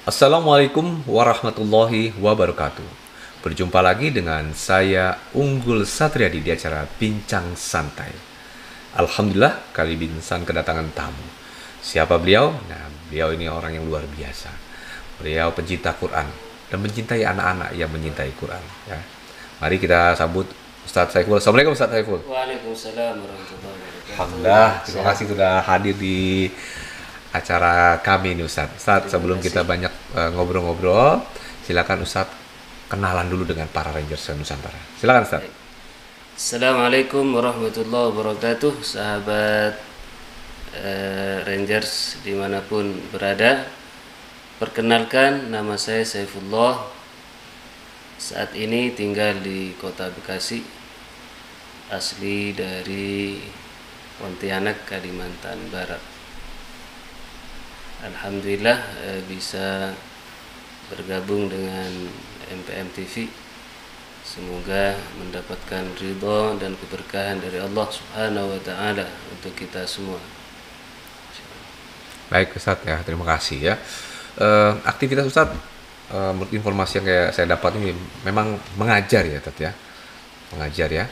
Assalamualaikum warahmatullahi wabarakatuh. Berjumpa lagi dengan saya Unggul Satriadi di acara Bincang Santai. Alhamdulillah kali Binsan kedatangan tamu. Siapa beliau? Nah, beliau ini orang yang luar biasa. Beliau pencinta Quran dan mencintai anak-anak yang mencintai Quran. Ya. Mari kita sambut Ustadz Saiful. Assalamualaikum Ustadz Saiful. Waalaikumsalam warahmatullahi wabarakatuh. Alhamdulillah, terima kasih sudah hadir di acara kami ini Ustadz. Ustadz, sebelum kita banyak ngobrol-ngobrol, silakan Ustadz kenalan dulu dengan para Rangers Nusantara. Silakan Ustadz. Assalamualaikum warahmatullahi wabarakatuh, sahabat Rangers dimanapun berada. Perkenalkan, nama saya Saifullah. Saat ini tinggal di Kota Bekasi, asli dari Pontianak, Kalimantan Barat. Alhamdulillah bisa bergabung dengan MPM TV. Semoga mendapatkan ridho dan keberkahan dari Allah Subhanahu wa taala untuk kita semua. Baik Ustadz ya, terima kasih ya. Aktivitas Ustadz, menurut informasi yang kayak saya dapat ini memang mengajar ya Ustadz ya. Mengajar ya,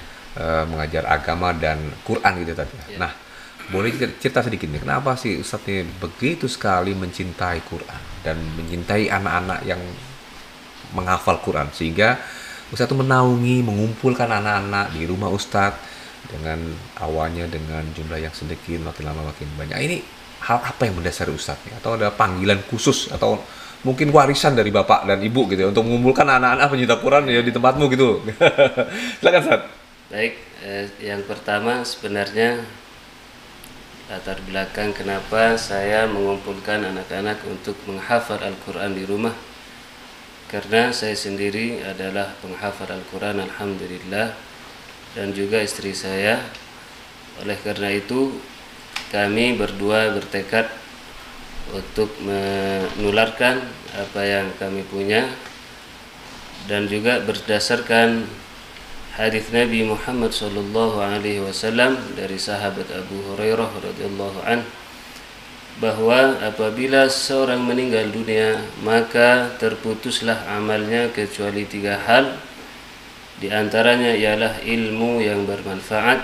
mengajar agama dan Quran gitu Ustadz ya. Ya. Nah, boleh cerita sedikit nih, kenapa sih Ustadz ini begitu sekali mencintai Quran dan mencintai anak-anak yang menghafal Quran, sehingga Ustadz itu menaungi, mengumpulkan anak-anak di rumah Ustadz dengan awalnya dengan jumlah yang sedikit, makin lama makin banyak. Ini hal apa yang mendasari Ustadz ya? Atau ada panggilan khusus atau mungkin warisan dari bapak dan ibu gitu ya, untuk mengumpulkan anak-anak pencinta Quran ya di tempatmu gitu? Silakan Ustadz. Baik, yang pertama sebenarnya latar belakang kenapa saya mengumpulkan anak-anak untuk menghafal Al-Quran di rumah. Karena saya sendiri adalah penghafal Al-Quran, alhamdulillah, dan juga istri saya. Oleh karena itu kami berdua bertekad untuk menularkan apa yang kami punya, dan juga berdasarkan hadis Nabi Muhammad sallallahu alaihi wasallam dari sahabat Abu Hurairah radhiyallahu an, bahwa apabila seorang meninggal dunia maka terputuslah amalnya kecuali 3 hal. Di antaranya ialah ilmu yang bermanfaat.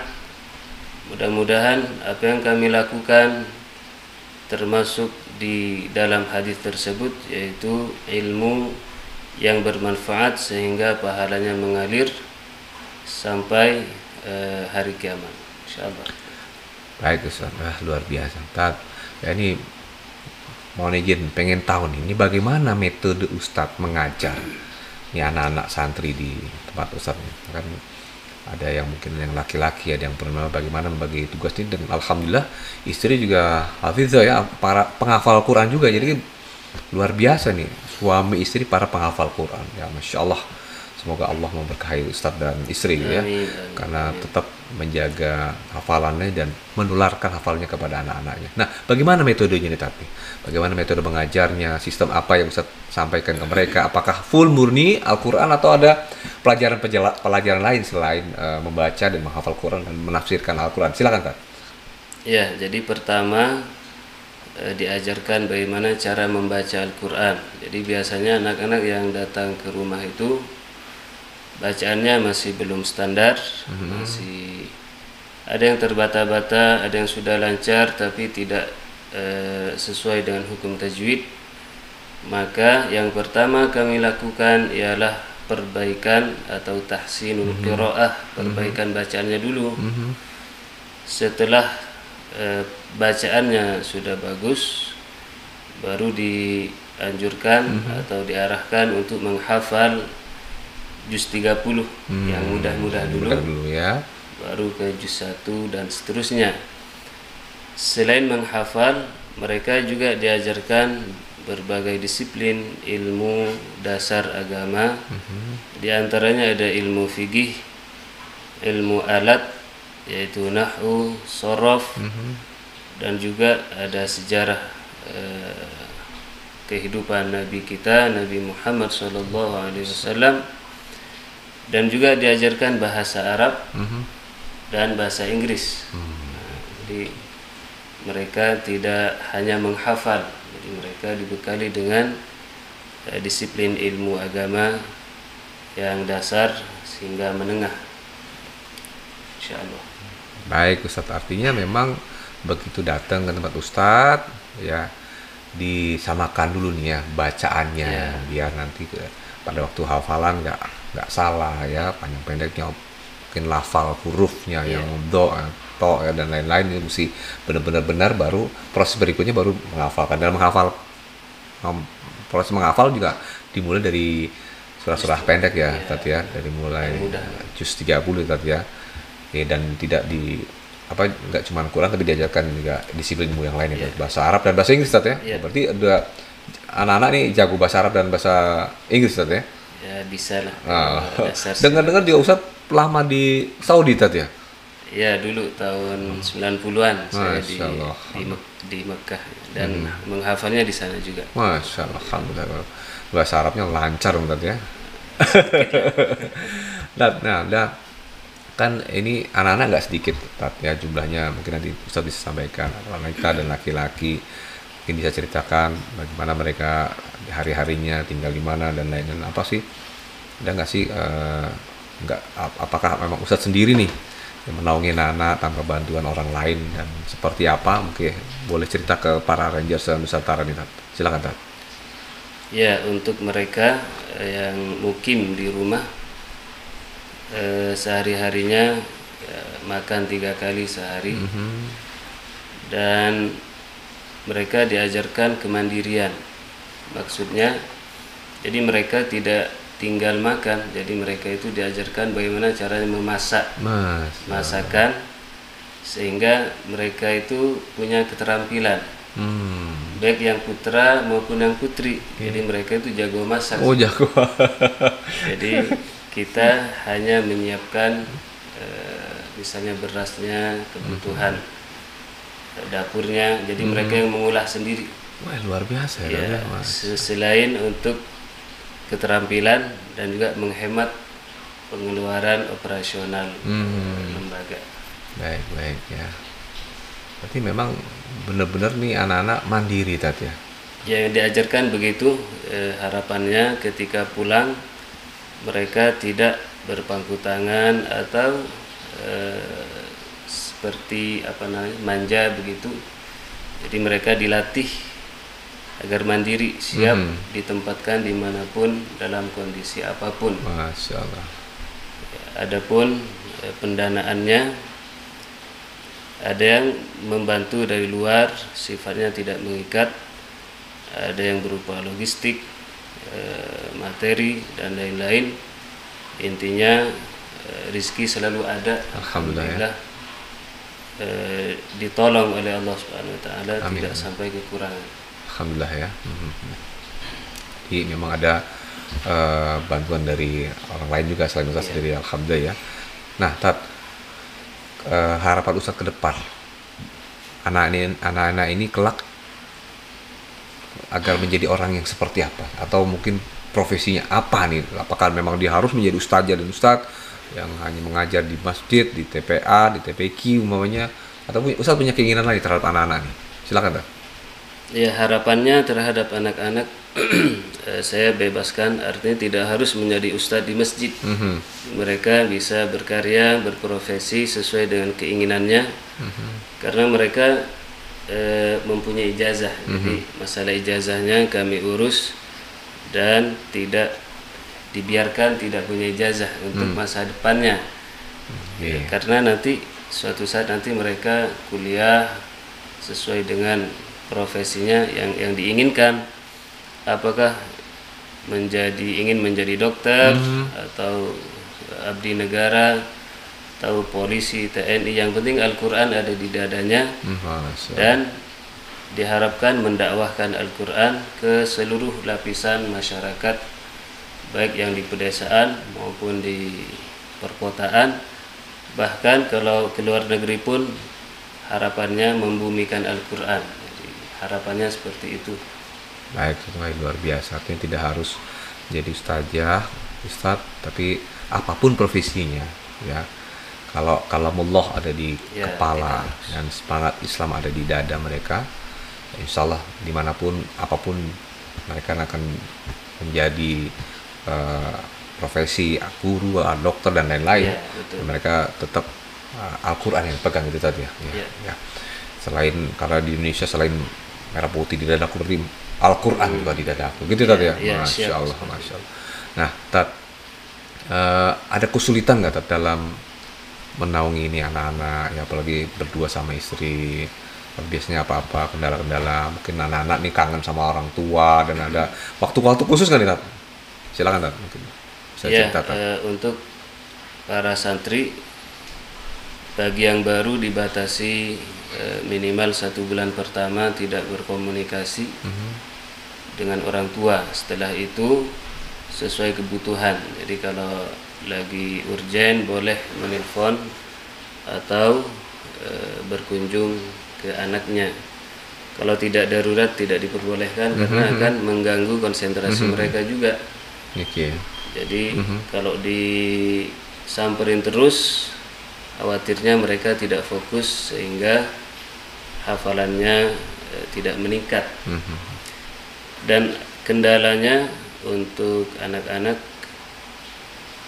Mudah-mudahan apa yang kami lakukan termasuk di dalam hadis tersebut, yaitu ilmu yang bermanfaat sehingga pahalanya mengalir sampai hari kiamat, insyaallah. Baik Ustaz, luar biasa. Ya ini mohon izin, pengen tahu nih, ini bagaimana metode Ustadz mengajar ini anak-anak santri di tempat Ustadz nih. Kan ada yang mungkin yang laki-laki, ada yang perempuan, bagaimana membagi tugas ini. Dan alhamdulillah istri juga hafizah ya, para penghafal Quran juga. Jadi luar biasa nih, suami istri para penghafal Quran ya, masya Allah. Semoga Allah memberkahi Ustadz dan istri gitu ya, Amin. karena tetap menjaga hafalannya dan menularkan hafalnya kepada anak-anaknya. Nah, bagaimana metodenya nih tapi? Bagaimana metode mengajarnya? Sistem apa yang Ustadz sampaikan ke mereka? Apakah full murni Al-Quran atau ada pelajaran lain selain membaca dan menghafal Quran dan menafsirkan Al-Quran? Silakan Kak. Ya, jadi pertama diajarkan bagaimana cara membaca Al-Quran. Jadi biasanya anak-anak yang datang ke rumah itu bacaannya masih belum standar, masih ada yang terbata-bata, ada yang sudah lancar tapi tidak sesuai dengan hukum tajwid. Maka yang pertama kami lakukan ialah perbaikan atau tahsinul qiraah, perbaikan bacaannya dulu. Setelah bacaannya sudah bagus, baru dianjurkan atau diarahkan untuk menghafal juz 30 yang mudah-mudah dulu, ya. baru ke juz 1 dan seterusnya. Selain menghafal, mereka juga diajarkan berbagai disiplin ilmu dasar agama. Di antaranya ada ilmu fikih, ilmu alat yaitu nahwu, shorof, dan juga ada sejarah kehidupan Nabi kita, Nabi Muhammad SAW. Dan juga diajarkan bahasa Arab dan bahasa Inggris. Jadi mereka tidak hanya menghafal, jadi mereka dibekali dengan disiplin ilmu agama yang dasar sehingga menengah, insya Allah. Baik Ustadz, artinya memang begitu datang ke tempat Ustadz ya disamakan dulu nih ya bacaannya, biar nanti pada waktu hafalan nggak salah ya, panjang pendeknya mungkin lafal hurufnya yang do, to ya, dan lain-lain. Ini mesti benar-benar baru proses berikutnya baru menghafalkan. Dan proses menghafal juga dimulai dari surah-surah pendek ya Ustadz ya, dari mulai juz 30 Ustadz ya. Dan tidak nggak cuma Quran tapi diajarkan juga disiplin ilmu yang lain ya, bahasa Arab dan bahasa Inggris Ustadz ya. Berarti ada anak-anak nih jago bahasa Arab dan bahasa Inggris Ustadz ya. Ya bisa lah. Dengar-dengar juga Ustadz lama di Saudi Ustadz ya. Ya dulu tahun 90-an saya di Mekah dan menghafalnya di sana juga. Masya Allah, alhamdulillah. Bahasa Arabnya lancar Ustadz ya. Nah, kan ini anak-anak nggak sedikit ya jumlahnya, mungkin nanti Ustadz bisa sampaikan wanita dan laki-laki, mungkin bisa ceritakan bagaimana mereka hari-harinya tinggal di mana dan lain-lain. Apa sih, ada nggak sih apakah memang Ustadz sendiri nih yang menaungi anak tanpa bantuan orang lain, dan seperti apa? Mungkin boleh cerita ke para Rangers Nusantara nih, silakan Tat. Ya, untuk mereka yang mukim di rumah, sehari-harinya makan 3 kali sehari, dan mereka diajarkan kemandirian. Maksudnya, jadi mereka tidak tinggal makan, jadi mereka itu diajarkan bagaimana caranya memasak masakan, sehingga mereka itu punya keterampilan, baik yang putra maupun yang putri. Jadi mereka itu jago masak. Oh, jago. Jadi kita hanya menyiapkan misalnya berasnya, kebutuhan dapurnya, jadi mereka yang mengolah sendiri. Wah, luar biasa ya. Selain untuk keterampilan dan juga menghemat pengeluaran operasional lembaga. Baik ya. Berarti memang benar-benar nih anak-anak mandiri tadi ya. Yang diajarkan begitu, harapannya ketika pulang mereka tidak berpangku tangan atau seperti manja begitu. Jadi mereka dilatih agar mandiri, siap ditempatkan dimanapun dalam kondisi apapun. Masya Allah. Adapun pendanaannya, ada yang membantu dari luar, sifatnya tidak mengikat, ada yang berupa logistik, materi dan lain-lain. Intinya rizki selalu ada, alhamdulillah. Ditolong oleh Allah Subhanahu wa taala, tidak sampai kekurangan. Alhamdulillah ya. Jadi memang ada bantuan dari orang lain juga selain Ustadz sendiri, alhamdulillah ya. Nah, Tat, harapan Ustadz ke depan anak-anak ini kelak agar menjadi orang yang seperti apa, atau mungkin profesinya apa nih? Apakah memang dia harus menjadi ustazah dan ustadz yang hanya mengajar di masjid, di TPA, di TPQ umpamanya, atau Ustadz punya keinginan lain terhadap anak-anak nih? Silakan Tat. Ya, harapannya terhadap anak-anak saya bebaskan, artinya tidak harus menjadi ustadz di masjid. Mereka bisa berkarya, berprofesi sesuai dengan keinginannya, karena mereka mempunyai ijazah. Jadi masalah ijazahnya kami urus dan tidak dibiarkan tidak punya ijazah untuk masa depannya. Karena nanti suatu saat nanti mereka kuliah sesuai dengan profesinya yang diinginkan, apakah ingin menjadi dokter atau abdi negara atau polisi, TNI, yang penting Al-Quran ada di dadanya dan diharapkan mendakwahkan Al-Quran ke seluruh lapisan masyarakat, baik yang di pedesaan maupun di perkotaan, bahkan kalau ke luar negeri pun harapannya membumikan Al-Quran. Jadi harapannya seperti itu. Baik, luar biasa. Artinya tidak harus jadi ustadz, tapi apapun profesinya ya. Kalau kalamullah ada di kepala dan semangat Islam ada di dada mereka, insya Allah dimanapun apapun mereka akan menjadi profesi guru, dokter dan lain-lain. Iya, betul. Mereka tetap Al-Quran yang pegang itu tadi ya. Iya. Ya. Selain karena di Indonesia selain merah putih di dadaku berarti Al-Quran juga di dadaku. Gitu tadi ya. Iya, Masya siap. Allah, Masya Allah. Nah, Tat, ada kesulitan nggak Tat dalam menaungi ini anak-anak, ya apalagi berdua sama istri? Biasanya apa-apa kendala-kendala? Mungkin anak-anak nih kangen sama orang tua dan ada waktu-waktu khusus nggak nih Tat? Silakan Tat, mungkin bisa Ya, cerita Tat. untuk para santri bagi yang baru dibatasi minimal 1 bulan pertama tidak berkomunikasi dengan orang tua. Setelah itu sesuai kebutuhan. Jadi kalau lagi urgen boleh menelpon atau berkunjung ke anaknya. Kalau tidak darurat tidak diperbolehkan karena akan mengganggu konsentrasi mereka juga. Oke. Jadi kalau disamperin terus khawatirnya mereka tidak fokus sehingga hafalannya tidak meningkat. Dan kendalanya untuk anak-anak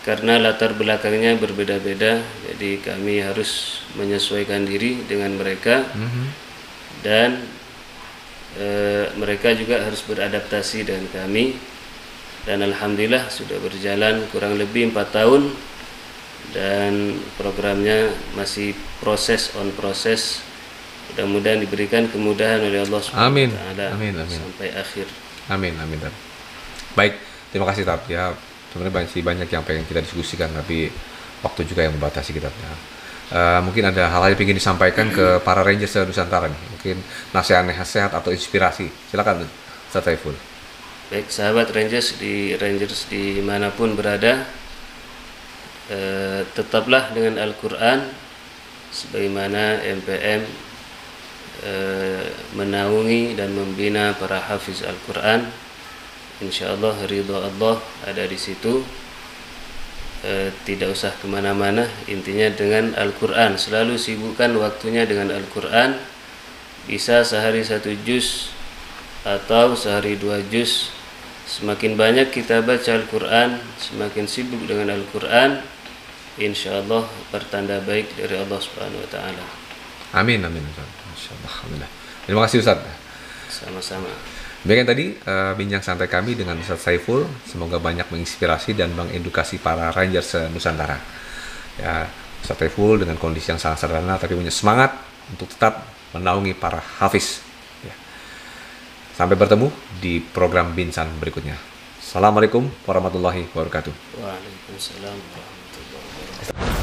karena latar belakangnya berbeda-beda, jadi kami harus menyesuaikan diri dengan mereka dan mereka juga harus beradaptasi dengan kami. Dan alhamdulillah sudah berjalan kurang lebih 4 tahun dan programnya masih on proses. Mudah-mudahan diberikan kemudahan oleh Allah Amin. SWT Amin, amin. sampai akhir. Amin, amin Tat. Baik, terima kasih Tat. Ya, sebenarnya masih banyak yang pengen kita diskusikan, tapi waktu juga yang membatasi kita. Ya. Mungkin ada hal yang ingin disampaikan ke para Rangers Nusantara nih. Mungkin nasihat atau inspirasi. Silakan Ustaz Saiful. Baik sahabat Rangers dimanapun berada, tetaplah dengan Al-Quran sebagaimana MPM menaungi dan membina para hafiz Al-Quran. Insyaallah ridho Allah ada di situ. Tidak usah kemana-mana, intinya dengan Al-Quran. Selalu sibukkan waktunya dengan Al-Quran. Bisa sehari 1 juz atau sehari 2 juz. Semakin banyak kita baca Al-Quran, semakin sibuk dengan Al-Quran, insyaallah pertanda baik dari Allah Subhanahu wa taala. Amin, amin Ustaz. Masyaallah, alhamdulillah. Terima kasih Ustaz. Sama-sama. Baik, tadi bincang santai kami dengan Ustaz Saiful. Semoga banyak menginspirasi dan mengedukasi para Rangers Nusantara. Ya, Ustaz Saiful dengan kondisi yang sangat sederhana tapi punya semangat untuk tetap menaungi para hafiz. Ya. Sampai bertemu di program Binsan berikutnya. Assalamualaikum warahmatullahi wabarakatuh. Waalaikumsalam warahmatullahi wabarakatuh.